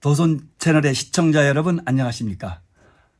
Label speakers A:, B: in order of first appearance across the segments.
A: 도선 채널의 시청자 여러분 안녕하십니까?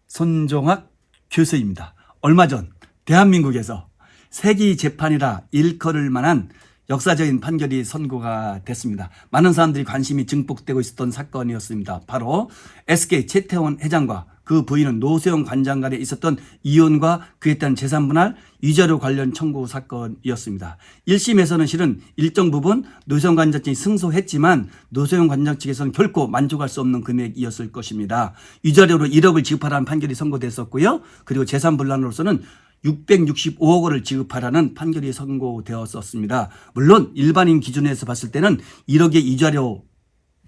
A: 손종학 교수입니다. 얼마 전 대한민국에서 세기 재판이라 일컬을 만한 역사적인 판결이 선고가 됐습니다. 많은 사람들이 관심이 증폭되고 있었던 사건이었습니다. 바로 SK 최태원 회장과 그 부인은 노세용 관장 간에 있었던 이혼과 그에 따른 재산분할 위자료 관련 청구 사건이었습니다. 1심에서는 실은 일정 부분 노세용 관장 측이 승소했지만 노세용 관장 측에서는 결코 만족할 수 없는 금액이었을 것입니다. 위자료로 1억을 지급하라는 판결이 선고됐었고요. 그리고 재산분할로서는 665억 원을 지급하라는 판결이 선고되었었습니다. 물론 일반인 기준에서 봤을 때는 1억의 위자료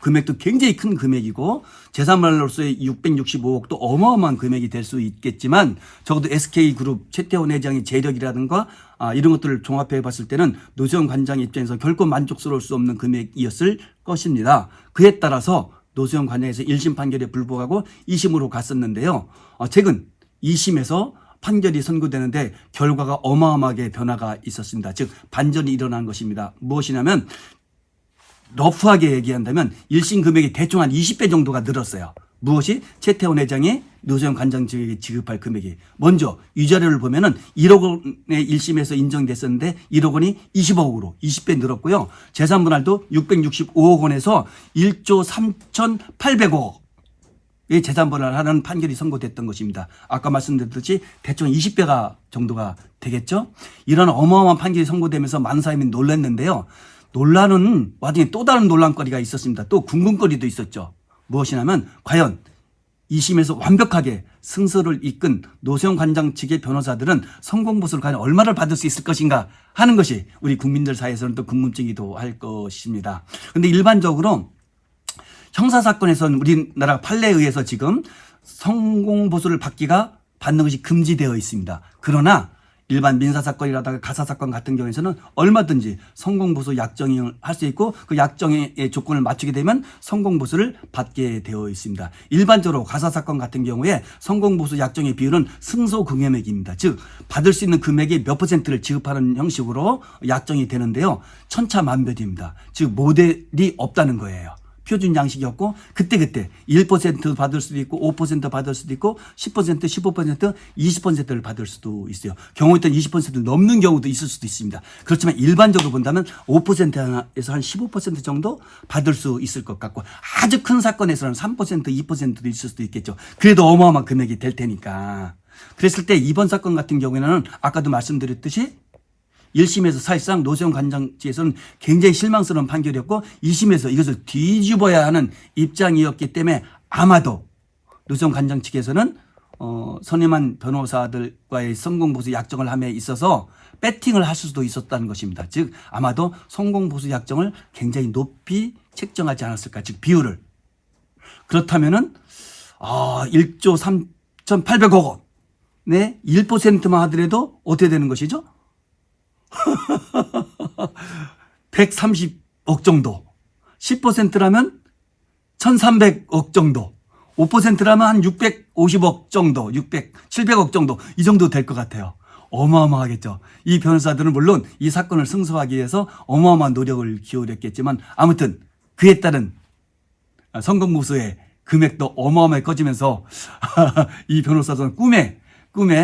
A: 금액도 굉장히 큰 금액이고 재산분할로서의 665억도 어마어마한 금액이 될 수 있겠지만 적어도 SK그룹 최태원 회장의 재력이라든가 이런 것들을 종합해 봤을 때는 노세용 관장 입장에서 결코 만족스러울 수 없는 금액이었을 것입니다. 그에 따라서 노세용 관장에서 1심 판결에 불복하고 2심으로 갔었는데요. 최근 2심에서 판결이 선고되는데 결과가 어마어마하게 변화가 있었습니다. 즉 반전이 일어난 것입니다. 무엇이냐면 러프하게 얘기한다면 1심 금액이 대충 한 20배 정도가 늘었어요. 무엇이? 최태원 회장이 노세용 관장 측에게 지급할 금액이. 먼저 위자료를 보면은 1억 원의 1심에서 인정됐었는데 1억 원이 20억으로 20배 늘었고요. 재산분할도 665억 원에서 1조 3,800억 의 재산분할을 하는 판결이 선고됐던 것입니다. 아까 말씀드렸듯이 대충 20배가 정도가 되겠죠. 이런 어마어마한 판결이 선고되면서 많은 사람이 놀랐는데요. 논란은 와중에 또 다른 논란거리가 있었습니다. 또 궁금거리도 있었죠. 무엇이냐면 과연 2심에서 완벽하게 승소를 이끈 노세용 관장 측의 변호사들은 성공보수를 과연 얼마를 받을 수 있을 것인가 하는 것이 우리 국민들 사이에서는 또 궁금증이기도 할 것입니다. 그런데 일반적으로 형사사건에서는 우리나라 판례에 의해서 지금 성공보수를 받는 것이 금지되어 있습니다. 그러나 일반 민사사건이라든가 가사사건 같은 경우에는 얼마든지 성공보수 약정을 할 수 있고 그 약정의 조건을 맞추게 되면 성공보수를 받게 되어 있습니다. 일반적으로 가사사건 같은 경우에 성공보수 약정의 비율은 승소 금액입니다. 즉 받을 수 있는 금액의 몇 퍼센트를 지급하는 형식으로 약정이 되는데요. 천차만별입니다. 즉 모델이 없다는 거예요. 표준 양식이 없고 그때그때 1% 받을 수도 있고 5% 받을 수도 있고 10%, 15%, 20%를 받을 수도 있어요. 경우에 따라 20%를 넘는 경우도 있을 수도 있습니다. 그렇지만 일반적으로 본다면 5%에서 한 15% 정도 받을 수 있을 것 같고 아주 큰 사건에서는 3%, 2%도 있을 수도 있겠죠. 그래도 어마어마한 금액이 될 테니까. 그랬을 때 이번 사건 같은 경우에는 아까도 말씀드렸듯이 1심에서 사실상 노세용 관장 측에서는 굉장히 실망스러운 판결이었고 2심에서 이것을 뒤집어야 하는 입장이었기 때문에 아마도 노세용 관장 측에서는 선임한 변호사들과의 성공보수 약정을 함에 있어서 배팅을 할 수도 있었다는 것입니다. 즉 아마도 성공보수 약정을 굉장히 높이 책정하지 않았을까. 즉 비율을. 그렇다면은 1조 3,800억 원의 1%만 하더라도 어떻게 되는 것이죠? 130억 정도, 10%라면 1,300억 정도, 5%라면 한 650억 정도, 700억 정도 이 정도 될 것 같아요. 어마어마하겠죠. 이 변호사들은 물론 이 사건을 승소하기 위해서 어마어마한 노력을 기울였겠지만 아무튼 그에 따른 성공보수의 금액도 어마어마하게 커지면서 이 변호사들은 꿈에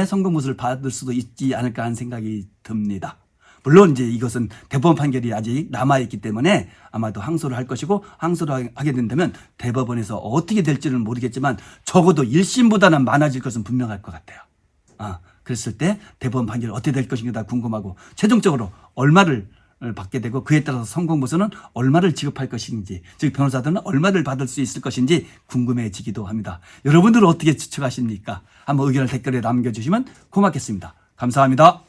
A: 성공보수를 받을 수도 있지 않을까 하는 생각이 듭니다. 물론 이제 이것은 대법원 판결이 아직 남아있기 때문에 아마도 항소를 할 것이고 항소를 하게 된다면 대법원에서 어떻게 될지는 모르겠지만 적어도 1심보다는 많아질 것은 분명할 것 같아요. 그랬을 때 대법원 판결이 어떻게 될 것인가 궁금하고 최종적으로 얼마를 받게 되고 그에 따라서 성공보수는 얼마를 지급할 것인지 즉 변호사들은 얼마를 받을 수 있을 것인지 궁금해지기도 합니다. 여러분들은 어떻게 추측하십니까? 한번 의견을 댓글에 남겨주시면 고맙겠습니다. 감사합니다.